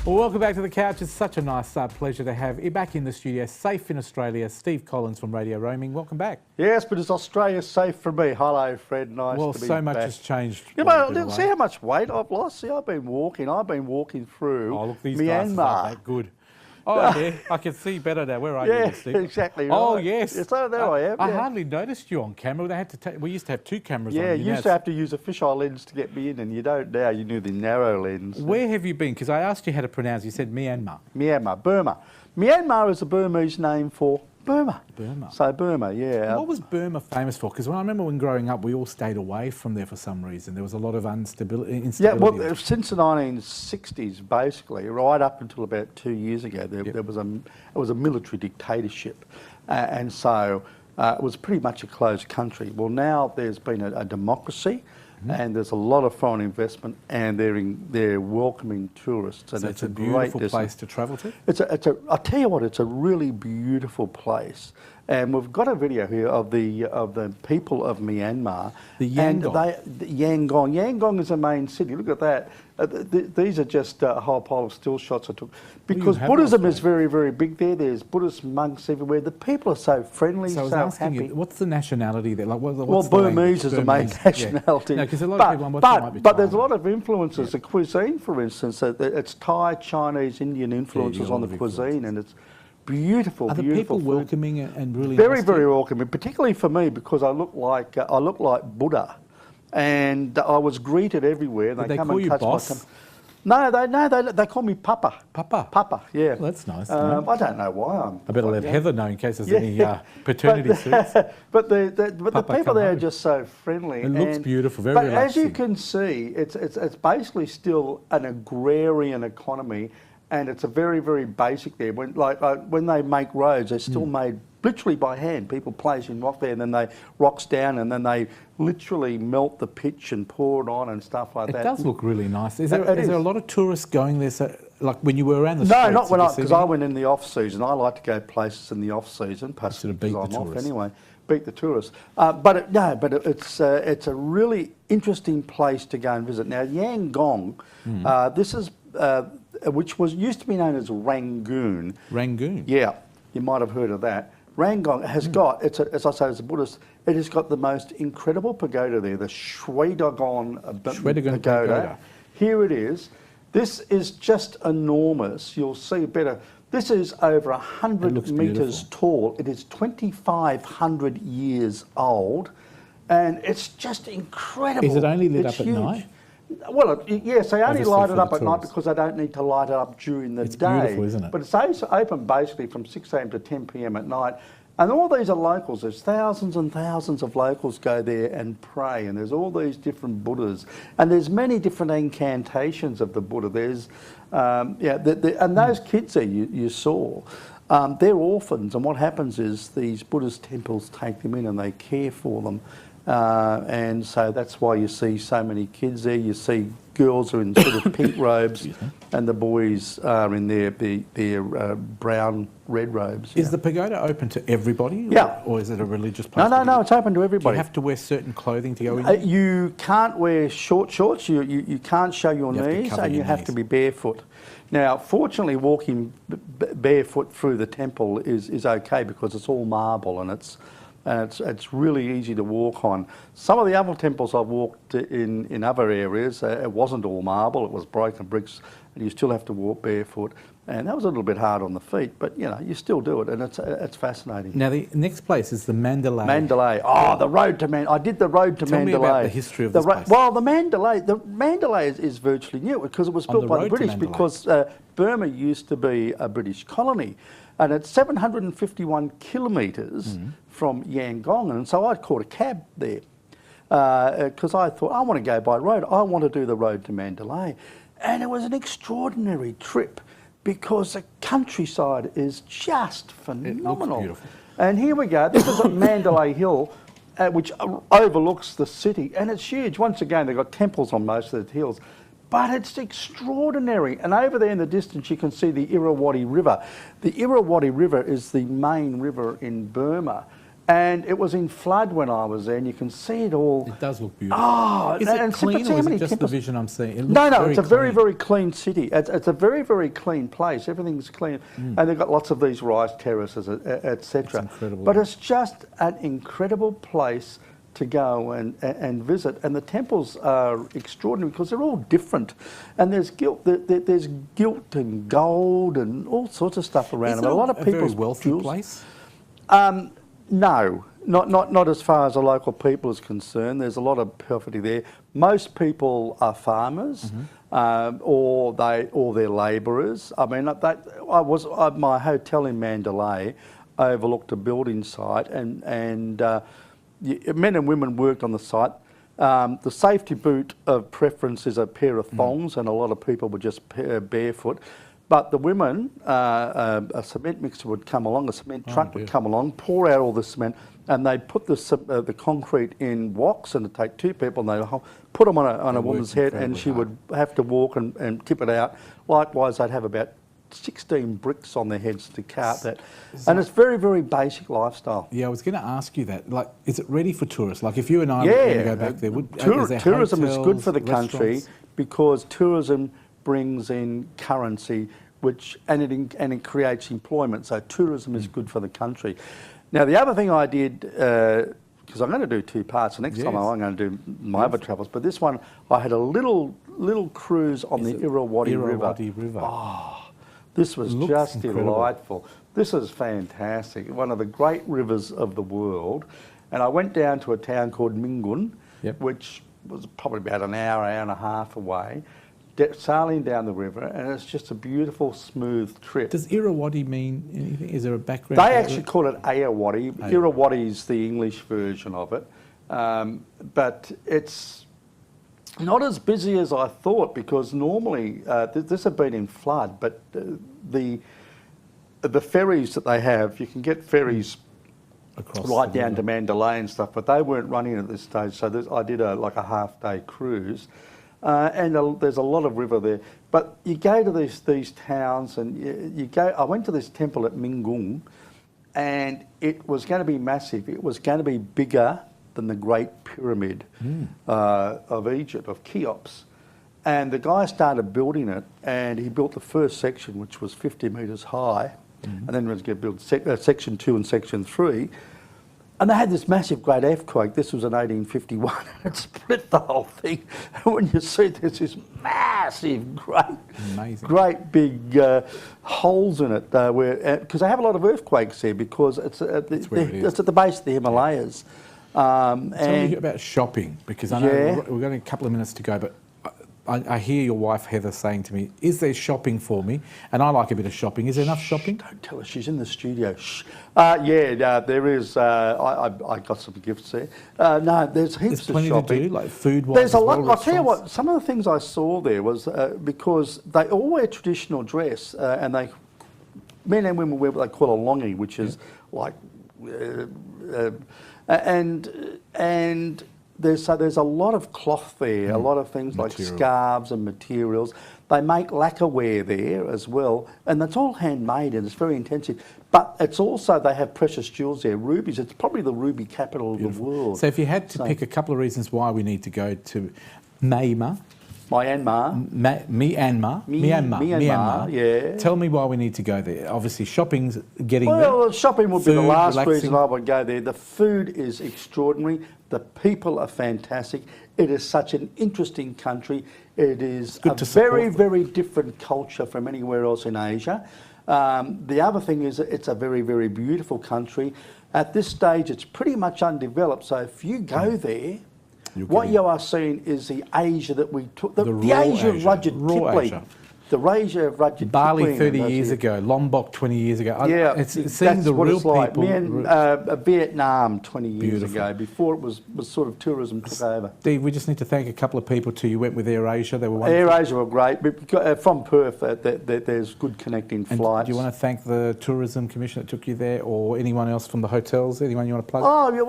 Well, welcome back to the couch. It's such a nice pleasure to have you back in the studio, safe in Australia. Steve Collins from Radio Roaming. Welcome back. Yes, but is Australia safe for me? Hello, Fred. Nice to be back. Well, so much has changed. You know, see how much weight I've lost? See, I've been walking through Oh, look, these Myanmar. glasses aren't that good. Oh, yeah, I can see better now. Where are you, Steve? Exactly right. Oh, yes. Yes, so there I am. I hardly noticed you on camera. They had to we used to have two cameras on. Yeah, you used to have to use a fisheye lens to get me in, and you don't now. You knew the narrow lens. Where have you been? Because I asked you how to pronounce. You said Myanmar. Myanmar, Burma. Myanmar is a Burmese name for Burma. Burma. So Burma, yeah. What was Burma famous for? Because I remember when growing up, we all stayed away from there for some reason. There was a lot of instability. Yeah, well, since the 1960s, basically, right up until about 2 years ago, there was a military dictatorship, and so it was pretty much a closed country. Well, now there's been a democracy. And there's a lot of foreign investment, and they're welcoming tourists, and so it's a beautiful place to travel to. I'll tell you what, it's a really beautiful place, and we've got a video here of the people of Myanmar. The Yangon. Yangon. Yangon is the main city. Look at that. These are just a whole pile of still shots I took. Because Buddhism is very, very big there. There's Buddhist monks everywhere. The people are so friendly, so happy. You, what's the nationality there? Like, well, Burmese is the main nationality. Yeah. No, because a lot of people might be but there's a lot of influences. The cuisine, for instance, it's Thai, Chinese, Indian influences on the cuisine, and it's beautiful. Are the people welcoming and really very, very welcoming? Particularly for me, because I look like Buddha. And I was greeted everywhere. Did they come call and touch you boss? No, they call me Papa. Papa? Papa, yeah. Well, that's nice. I don't know why. I better let Heather know in case there's any paternity suits. But the people there are just so friendly. It looks beautiful, very relaxing. But as you can see, it's basically still an agrarian economy, and it's a very, very basic there. When they make roads, they're still made literally by hand. People placing rock there, and then they rocks down, and then they literally melt the pitch and pour it on and stuff like that. It does look really nice. Is there a lot of tourists going there? So, like when you were around the streets? No, not when because I went in the off season. I like to go places in the off season, because I'm off anyway. Beat the tourists. It's a really interesting place to go and visit. Now Yangon, this is which used to be known as Rangoon. Rangoon. Yeah, you might have heard of that. Rangoon has got, as I say, as a Buddhist, it has got the most incredible pagoda there, the Shwedagon Pagoda. Here it is. This is just enormous. You'll see better. This is over 100 metres tall. It is 2,500 years old, and it's just incredible. Is it only lit up at night? Well, yes, they only light it up at night because they don't need to light it up during the day. It's beautiful, isn't it? But it's open basically from 6 a.m. to 10 p.m. at night. And all these are locals. There's thousands and thousands of locals go there and pray. And there's all these different Buddhas. And there's many different incantations of the Buddha. There's, and those kids there you saw, they're orphans. And what happens is these Buddhist temples take them in and they care for them. And so that's why you see so many kids there. You see girls are in sort of pink robes, and the boys are in their brown, red robes. Is the pagoda open to everybody? Yeah. Or is it a religious place? No, it's open to everybody. Do you have to wear certain clothing to go in? You can't wear short shorts. You can't show your knees, and you have to be barefoot. Now, fortunately, walking barefoot through the temple is okay because it's all marble and it's really easy to walk on. Some of the other temples I've walked in other areas, it wasn't all marble, it was broken bricks, and you still have to walk barefoot. And that was a little bit hard on the feet, but you still do it, and it's fascinating. Now the next place is the Mandalay. Mandalay. Oh, the road to Mandalay. I did the road to Mandalay. Tell me about the history of this place. Well, the Mandalay is virtually new because it was built by the British because Burma used to be a British colony. And it's 751 kilometres from Yangon, and so I caught a cab there because I thought, I want to go by road. I want to do the road to Mandalay. And it was an extraordinary trip because the countryside is just phenomenal. It looks beautiful. And here we go. This is at Mandalay Hill, which overlooks the city, and it's huge. Once again, they've got temples on most of the hills. But it's extraordinary. And over there in the distance, you can see the Irrawaddy River. The Irrawaddy River is the main river in Burma. And it was in flood when I was there, and you can see it all. It does look beautiful. Oh, is it and clean, see or how is many it just the temples- vision I'm seeing? It looks No, very it's a very, clean. very clean city. It's a very, very clean place. Everything's clean. And they've got lots of these rice terraces, etc. It's incredible. But it's just an incredible place to go and visit. And the temples are extraordinary because they're all different. And there's there's gilt and gold and all sorts of stuff around Is them. it A lot of a very people's wealthy jewels. place? No, not as far as the local people is concerned. There's a lot of poverty there. Most people are farmers, or they're labourers. I mean, my hotel in Mandalay overlooked a building site, and men and women worked on the site. The safety boot of preference is a pair of thongs, and a lot of people were just barefoot. But the women, a cement mixer would come along, a cement truck would come along, pour out all the cement, and they'd put the concrete in woks, and it'd take two people, and they'd put them on a woman's head, and she would have to walk and tip it out. Likewise, they'd have about 16 bricks on their heads to cart that. And it's very, very basic lifestyle. Yeah, I was going to ask you that. Like, is it ready for tourists? Like, if you and I were going to go back there, tourism is good for the hotels, country restaurants? because tourism brings in currency, and it creates employment. So tourism is good for the country. Now, the other thing I did, because I'm going to do two parts. The next time I'm going to do my other travels, but this one I had a little cruise on the Irrawaddy River. Oh, this was just incredible. delightful. This is fantastic. One of the great rivers of the world. And I went down to a town called Mingun, which was probably about an hour and a half away, sailing down the river, and it's just a beautiful, smooth trip. Does Irrawaddy mean anything? Is there a background? They actually call it Ayawaddy. Irrawaddy is the English version of it. But it's not as busy as I thought, because normally, this had been in flood, but the ferries that they have, you can get ferries across right down to Mandalay and stuff, but they weren't running at this stage, so I did like a half-day cruise. And there's a lot of river there. But you go to these towns, and you go. I went to this temple at Mingung, and it was going to be massive. It was going to be bigger than the Great Pyramid of Egypt, of Cheops. And the guy started building it, and he built the first section, which was 50 metres high, and then he was going to build section 2 and section 3. And they had this massive great earthquake. This was in 1851. It split the whole thing. And when you see there's this massive, great big holes in it, because they have a lot of earthquakes there, because it's at the base of the Himalayas. Tell me about shopping, because I know we've got a couple of minutes to go, but I hear your wife Heather saying to me, is there shopping for me? And I like a bit of shopping. Is there enough shopping? Don't tell her, she's in the studio. Shh. There is. I got some gifts there. No, there's heaps of shopping. There's plenty to do, like food-wise. There's a lot. I'll tell you what, some of the things I saw there was because they all wear traditional dress, and men and women wear what they call a longi, which is like, and there's a lot of cloth there, a lot of things like scarves and materials. They make lacquerware there as well, and it's all handmade, and it's very intensive. But it's also, they have precious jewels there, rubies. It's probably the ruby capital of the world. So if you had to pick a couple of reasons why we need to go to Myanmar, yeah. Tell me why we need to go there. Obviously, shopping's getting there. Well, shopping would be the last relaxing. reason I would go there. The food is extraordinary. The people are fantastic. It is such an interesting country. It is a very, very different culture from anywhere else in Asia. The other thing is that it's a very, very beautiful country. At this stage, it's pretty much undeveloped. So if you go there, what you are seeing is the Asia that we took, the Asia of Rudyard Kipling. The Asia of Rudyard Bali Kipling. 30 years ago, Lombok 20 years ago. It's seeing the real like. people. Vietnam 20 years ago, before it was sort of tourism took over. Steve, we just need to thank a couple of people too. You went with AirAsia, they were wonderful. AirAsia were great, but from Perth, there's good connecting flights. Do you want to thank the Tourism Commission that took you there, or anyone else from the hotels? Anyone you want to plug? Oh, yeah,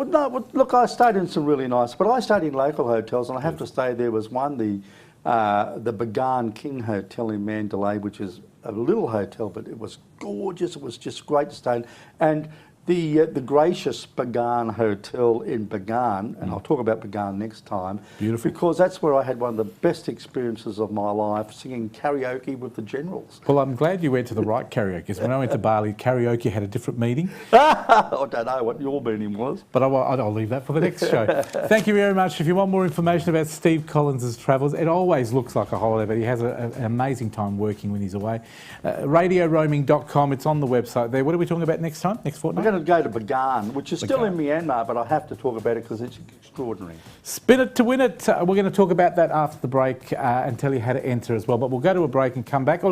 look, I stayed in some really nice, but I stayed in local hotels, and I have to say there was one, the Bagan King Hotel in Mandalay, which is a little hotel, but it was gorgeous. It was just great to stay in. And the gracious Bagan Hotel in Bagan, and I'll talk about Bagan next time. Beautiful. Because that's where I had one of the best experiences of my life, singing karaoke with the generals. Well, I'm glad you went to the right karaoke, because when I went to Bali, karaoke had a different meaning. I don't know what your meaning was. But I'll leave that for the next show. Thank you very much. If you want more information about Steve Collins' travels, it always looks like a holiday, but he has an amazing time working when he's away. RadioRoaming.com, it's on the website there. What are we talking about next time, next fortnight? We're going to go to Bagan, which is still in Myanmar, but I have to talk about it because it's extraordinary. Spin it to win it. We're going to talk about that after the break and tell you how to enter as well. But we'll go to a break and come back.